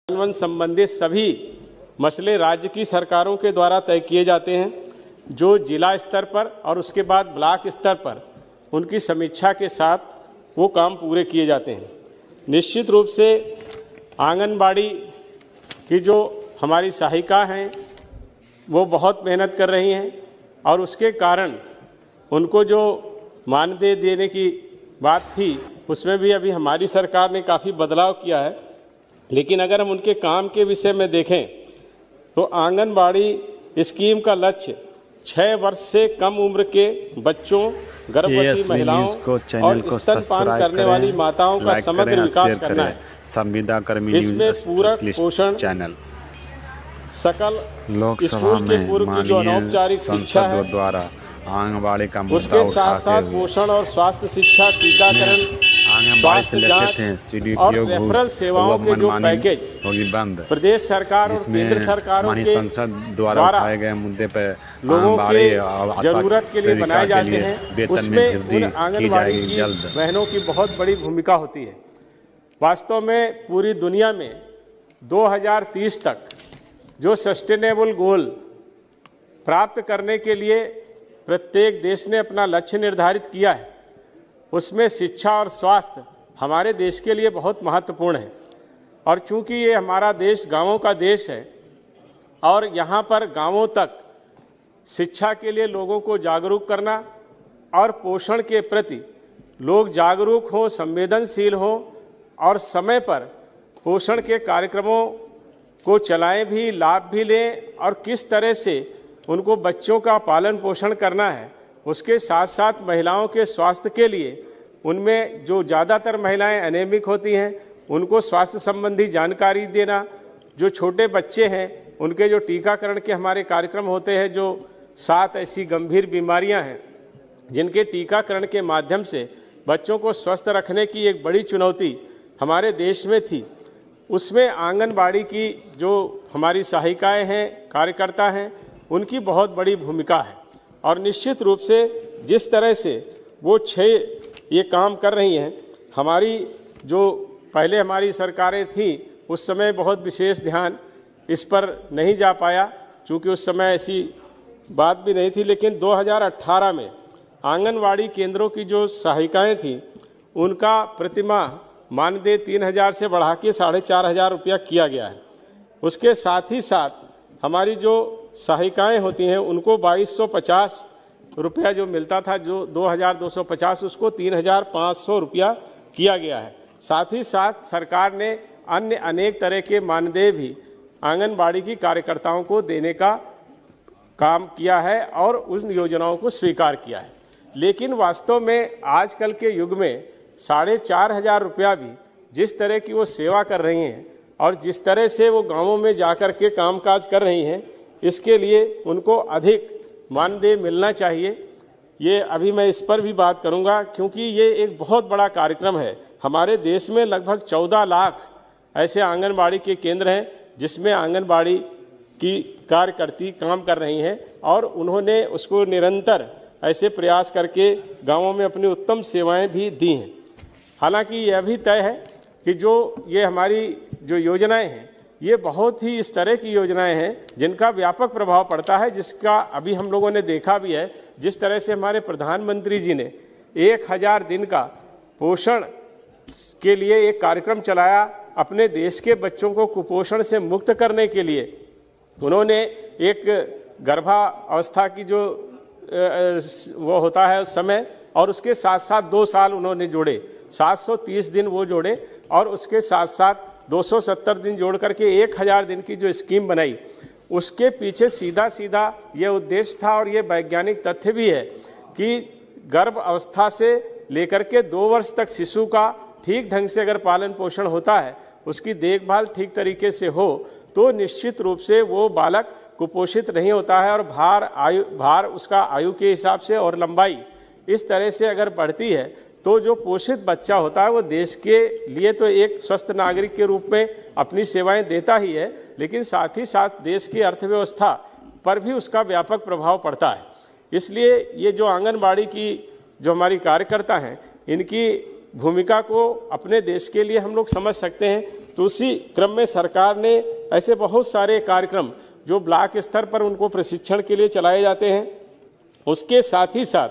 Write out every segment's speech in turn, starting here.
One संबंधित सभी मसले राज्य की सरकारों के द्वारा तय किए जाते हैं, जो जिला स्तर पर और उसके बाद ब्लॉक स्तर पर उनकी समीक्षा के साथ वो काम पूरे किए जाते हैं। निश्चित रूप से आंगनबाड़ी की जो हमारी सहायिका हैं वो बहुत मेहनत कर रही हैं और उसके कारण उनको जो मानदेय देने की बात थी उसमें भी अभी हमारी सरकार ने काफ़ी बदलाव किया है। लेकिन अगर हम उनके काम के विषय में देखें तो आंगनबाड़ी स्कीम का लक्ष्य 6 वर्ष से कम उम्र के बच्चों, गर्भवती महिलाओं और स्तनपान करने वाली माताओं का समग्र विकास करना है। संविदा कर्मी इसमें पूरक पोषण चैनल सकल लोकसभा स्कूल के में पूर्व की जो अनौपचारिक शिक्षा है द्वारा आंगनबाड़ी का मुद्दा उसके साथ साथ पोषण और स्वास्थ्य शिक्षा, टीकाकरण, आंगनबाड़ी से लेते थे और रेफरल सेवाओं के जो पैकेज होगी बंद। प्रदेश सरकार और केंद्र सरकारों के संसद द्वारा उठाए गए मुद्दे पर लोगों के जरूरत के लिए बनाए जाते हैं, उसमें आंगनबाड़ी की बहनों की बहुत बड़ी भूमिका होती है। वास्तव में पूरी दुनिया में 2030 तक जो सस्टेनेबल गोल प्राप्त करने के लिए प्रत्येक देश ने अपना लक्ष्य निर्धारित किया है, उसमें शिक्षा और स्वास्थ्य हमारे देश के लिए बहुत महत्वपूर्ण है। और चूंकि ये हमारा देश गांवों का देश है और यहाँ पर गांवों तक शिक्षा के लिए लोगों को जागरूक करना और पोषण के प्रति लोग जागरूक हों, संवेदनशील हों और समय पर पोषण के कार्यक्रमों को चलाएं भी, लाभ भी लें और किस तरह से उनको बच्चों का पालन पोषण करना है। उसके साथ साथ महिलाओं के स्वास्थ्य के लिए उनमें जो ज़्यादातर महिलाएं एनेमिक होती हैं उनको स्वास्थ्य संबंधी जानकारी देना, जो छोटे बच्चे हैं उनके जो टीकाकरण के हमारे कार्यक्रम होते हैं, जो 7 ऐसी गंभीर बीमारियां हैं जिनके टीकाकरण के माध्यम से बच्चों को स्वस्थ रखने की एक बड़ी चुनौती हमारे देश में थी, उसमें आंगनबाड़ी की जो हमारी सहायिकाएँ हैं, कार्यकर्ता हैं, उनकी बहुत बड़ी भूमिका है। और निश्चित रूप से जिस तरह से वो 6 ये काम कर रही हैं, हमारी जो पहले हमारी सरकारें थी उस समय बहुत विशेष ध्यान इस पर नहीं जा पाया, क्योंकि उस समय ऐसी बात भी नहीं थी। लेकिन 2018 में आंगनवाड़ी केंद्रों की जो सहायिकाएँ थीं उनका प्रतिमाह मानदेय 3000 से बढ़ा के 4500 रुपया किया गया है। उसके साथ ही साथ हमारी जो सहायिकाएँ होती हैं उनको 2250 रुपया जो मिलता था, जो 2250 उसको 3500 रुपया किया गया है। साथ ही साथ सरकार ने अन्य अनेक तरह के मानदेय भी आंगनबाड़ी की कार्यकर्ताओं को देने का काम किया है और उन योजनाओं को स्वीकार किया है। लेकिन वास्तव में आजकल के युग में 4500 रुपया भी जिस तरह की वो सेवा कर रही हैं और जिस तरह से वो गांवों में जाकर के कामकाज कर रही हैं, इसके लिए उनको अधिक मानदेय मिलना चाहिए। ये अभी मैं इस पर भी बात करूंगा, क्योंकि ये एक बहुत बड़ा कार्यक्रम है। हमारे देश में लगभग 14 लाख ऐसे आंगनबाड़ी के केंद्र हैं जिसमें आंगनबाड़ी की कार्यकर्ती काम कर रही हैं और उन्होंने उसको निरंतर ऐसे प्रयास करके गाँवों में अपनी उत्तम सेवाएँ भी दी हैं। हालांकि यह भी तय है कि जो ये हमारी जो योजनाएं हैं ये बहुत ही इस तरह की योजनाएं हैं जिनका व्यापक प्रभाव पड़ता है, जिसका अभी हम लोगों ने देखा भी है। जिस तरह से हमारे प्रधानमंत्री जी ने 1000 दिन का पोषण के लिए एक कार्यक्रम चलाया, अपने देश के बच्चों को कुपोषण से मुक्त करने के लिए उन्होंने एक गर्भावस्था की जो वो होता है उस समय, और उसके साथ साथ 2 साल उन्होंने जोड़े, 730 दिन वो जोड़े और उसके साथ साथ 270 दिन जोड़ करके 1000 दिन की जो स्कीम बनाई, उसके पीछे सीधा सीधा ये उद्देश्य था और ये वैज्ञानिक तथ्य भी है कि गर्भ अवस्था से लेकर के 2 वर्ष तक शिशु का ठीक ढंग से अगर पालन पोषण होता है, उसकी देखभाल ठीक तरीके से हो, तो निश्चित रूप से वो बालक कुपोषित नहीं होता है और भार उसका आयु के हिसाब से और लंबाई इस तरह से अगर बढ़ती है तो जो पोषित बच्चा होता है वो देश के लिए तो एक स्वस्थ नागरिक के रूप में अपनी सेवाएं देता ही है, लेकिन साथ ही साथ देश की अर्थव्यवस्था पर भी उसका व्यापक प्रभाव पड़ता है। इसलिए ये जो आंगनबाड़ी की जो हमारी कार्यकर्ता हैं, इनकी भूमिका को अपने देश के लिए हम लोग समझ सकते हैं तो उसी क्रम में सरकार ने ऐसे बहुत सारे कार्यक्रम जो ब्लॉक स्तर पर उनको प्रशिक्षण के लिए चलाए जाते हैं, उसके साथ ही साथ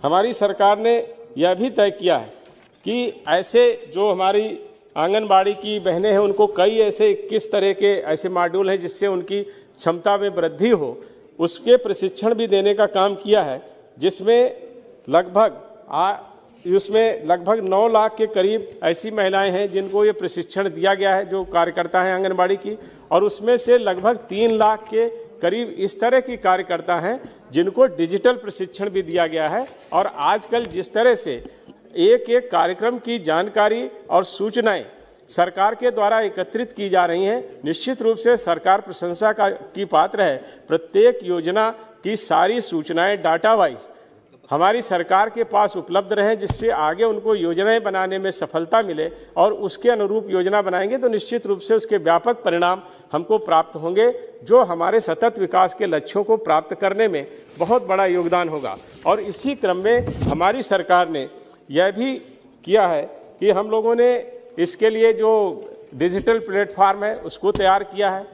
हमारी सरकार ने यह भी तय किया है कि ऐसे जो हमारी आंगनबाड़ी की बहनें हैं उनको कई ऐसे किस तरह के ऐसे मॉड्यूल हैं जिससे उनकी क्षमता में वृद्धि हो, उसके प्रशिक्षण भी देने का काम किया है, जिसमें लगभग 9 लाख के करीब ऐसी महिलाएं हैं जिनको ये प्रशिक्षण दिया गया है, जो कार्यकर्ता हैं आंगनबाड़ी की, और उसमें से लगभग 3 लाख के करीब इस तरह की कार्यकर्ता हैं जिनको डिजिटल प्रशिक्षण भी दिया गया है। और आजकल जिस तरह से एक एक कार्यक्रम की जानकारी और सूचनाएं सरकार के द्वारा एकत्रित की जा रही हैं, निश्चित रूप से सरकार प्रशंसा की पात्र है। प्रत्येक योजना की सारी सूचनाएं डाटा वाइज हमारी सरकार के पास उपलब्ध रहें, जिससे आगे उनको योजनाएं बनाने में सफलता मिले, और उसके अनुरूप योजना बनाएंगे तो निश्चित रूप से उसके व्यापक परिणाम हमको प्राप्त होंगे, जो हमारे सतत विकास के लक्ष्यों को प्राप्त करने में बहुत बड़ा योगदान होगा। और इसी क्रम में हमारी सरकार ने यह भी किया है कि हम लोगों ने इसके लिए जो डिजिटल प्लेटफॉर्म है उसको तैयार किया है।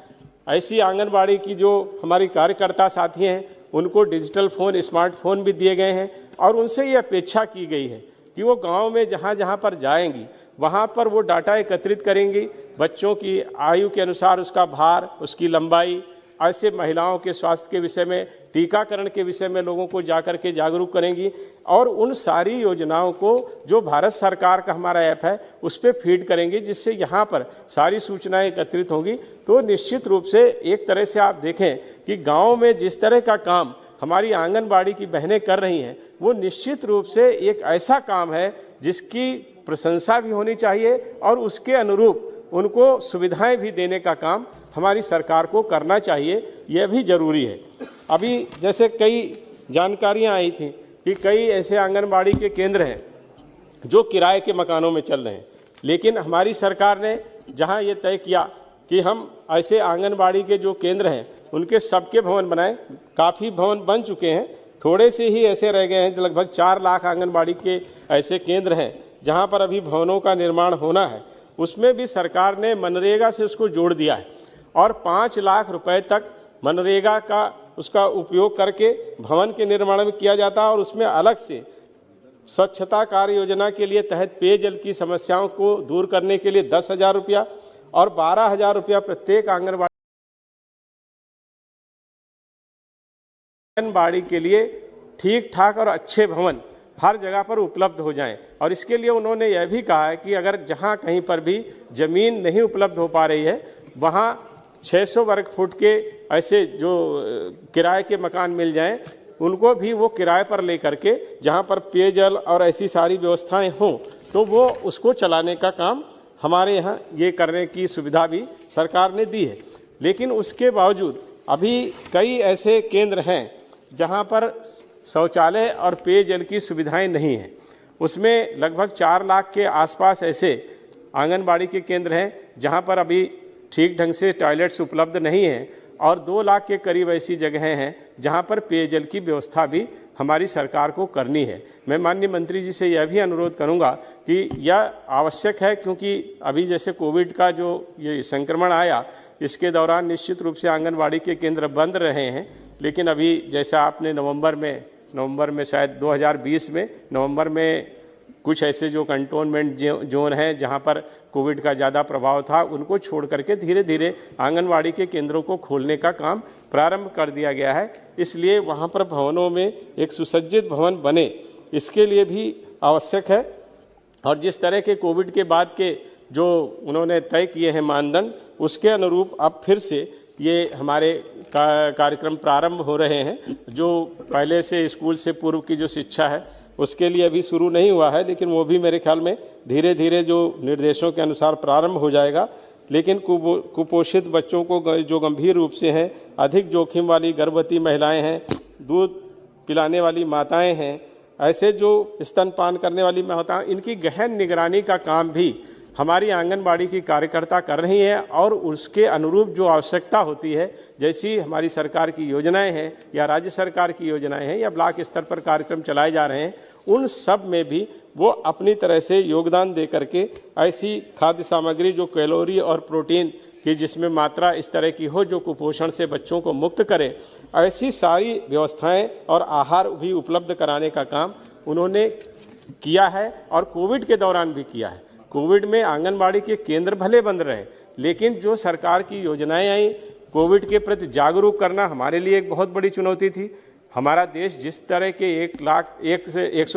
ऐसी आंगनबाड़ी की जो हमारी कार्यकर्ता साथी हैं उनको डिजिटल फ़ोन, स्मार्टफोन भी दिए गए हैं, और उनसे ये अपेक्षा की गई है कि वो गांव में जहां जहां पर जाएंगी वहां पर वो डाटा एकत्रित करेंगी, बच्चों की आयु के अनुसार उसका भार, उसकी लंबाई, ऐसे महिलाओं के स्वास्थ्य के विषय में, टीकाकरण के विषय में लोगों को जाकर के जागरूक करेंगी, और उन सारी योजनाओं को जो भारत सरकार का हमारा ऐप है उस पर फीड करेंगी, जिससे यहाँ पर सारी सूचनाएं एकत्रित होंगी। तो निश्चित रूप से एक तरह से आप देखें कि गाँव में जिस तरह का काम हमारी आंगनबाड़ी की बहनें कर रही हैं, वो निश्चित रूप से एक ऐसा काम है जिसकी प्रशंसा भी होनी चाहिए, और उसके अनुरूप उनको सुविधाएं भी देने का काम हमारी सरकार को करना चाहिए, यह भी जरूरी है। अभी जैसे कई जानकारियां आई थी कि कई ऐसे आंगनबाड़ी के केंद्र हैं जो किराए के मकानों में चल रहे हैं, लेकिन हमारी सरकार ने जहां ये तय किया कि हम ऐसे आंगनबाड़ी के जो केंद्र हैं उनके सबके भवन बनाएं। काफ़ी भवन बन चुके हैं, थोड़े से ही ऐसे रह गए हैं, जो लगभग 4 लाख आंगनबाड़ी के ऐसे केंद्र हैं जहां पर अभी भवनों का निर्माण होना है। उसमें भी सरकार ने मनरेगा से उसको जोड़ दिया है, और 5 लाख रुपए तक मनरेगा का उसका उपयोग करके भवन के निर्माण में किया जाता है, और उसमें अलग से स्वच्छता कार्य योजना के लिए तहत पेयजल की समस्याओं को दूर करने के लिए 10,000 रुपया और 12,000 रुपया प्रत्येक आंगनबाड़ी के लिए ठीक ठाक और अच्छे भवन हर जगह पर उपलब्ध हो जाएं। और इसके लिए उन्होंने यह भी कहा है कि अगर जहां कहीं पर भी जमीन नहीं उपलब्ध हो पा रही है, वहां 600 वर्ग फुट के ऐसे जो किराए के मकान मिल जाएं, उनको भी वो किराए पर लेकर के, जहां पर पेयजल और ऐसी सारी व्यवस्थाएं हों, तो वो उसको चलाने का काम हमारे यहाँ ये करने की सुविधा भी सरकार ने दी है। लेकिन उसके बावजूद अभी कई ऐसे केंद्र हैं जहां पर शौचालय और पेयजल की सुविधाएं नहीं हैं। उसमें लगभग 4 लाख के आसपास ऐसे आंगनबाड़ी के केंद्र हैं जहां पर अभी ठीक ढंग से टॉयलेट्स उपलब्ध नहीं हैं, और 2 लाख के करीब ऐसी जगहें हैं जहां पर पेयजल की व्यवस्था भी हमारी सरकार को करनी है। मैं माननीय मंत्री जी से यह भी अनुरोध करूंगा कि यह आवश्यक है, क्योंकि अभी जैसे कोविड का जो ये संक्रमण आया, इसके दौरान निश्चित रूप से आंगनबाड़ी के केंद्र बंद रहे हैं। लेकिन अभी जैसा आपने नवंबर में शायद 2020 में नवंबर में कुछ ऐसे जो कंटोनमेंट जोन हैं जहां पर कोविड का ज़्यादा प्रभाव था, उनको छोड़ करके धीरे धीरे आंगनबाड़ी के केंद्रों को खोलने का काम प्रारंभ कर दिया गया है। इसलिए वहां पर भवनों में एक सुसज्जित भवन बने, इसके लिए भी आवश्यक है। और जिस तरह के कोविड के बाद के जो उन्होंने तय किए हैं मानदंड, उसके अनुरूप अब फिर से ये हमारे कार्यक्रम प्रारंभ हो रहे हैं। जो पहले से स्कूल से पूर्व की जो शिक्षा है उसके लिए अभी शुरू नहीं हुआ है, लेकिन वो भी मेरे ख्याल में धीरे धीरे जो निर्देशों के अनुसार प्रारंभ हो जाएगा। लेकिन कुपोषित बच्चों को जो गंभीर रूप से हैं, अधिक जोखिम वाली गर्भवती महिलाएं हैं, दूध पिलाने वाली माताएं हैं, ऐसे जो स्तनपान करने वाली माताएं, इनकी गहन निगरानी का काम भी हमारी आंगनबाड़ी की कार्यकर्ता कर रही हैं। और उसके अनुरूप जो आवश्यकता होती है, जैसी हमारी सरकार की योजनाएं हैं या राज्य सरकार की योजनाएं हैं या ब्लॉक स्तर पर कार्यक्रम चलाए जा रहे हैं, उन सब में भी वो अपनी तरह से योगदान दे करके ऐसी खाद्य सामग्री जो कैलोरी और प्रोटीन की जिसमें मात्रा इस तरह की हो जो कुपोषण से बच्चों को मुक्त करे, ऐसी सारी व्यवस्थाएं और आहार भी उपलब्ध कराने का काम उन्होंने किया है और कोविड के दौरान भी किया है। कोविड में आंगनबाड़ी के केंद्र भले बंद रहे, लेकिन जो सरकार की योजनाएं आई, कोविड के प्रति जागरूक करना हमारे लिए एक बहुत बड़ी चुनौती थी। हमारा देश जिस तरह के 1 लाख 1 से 100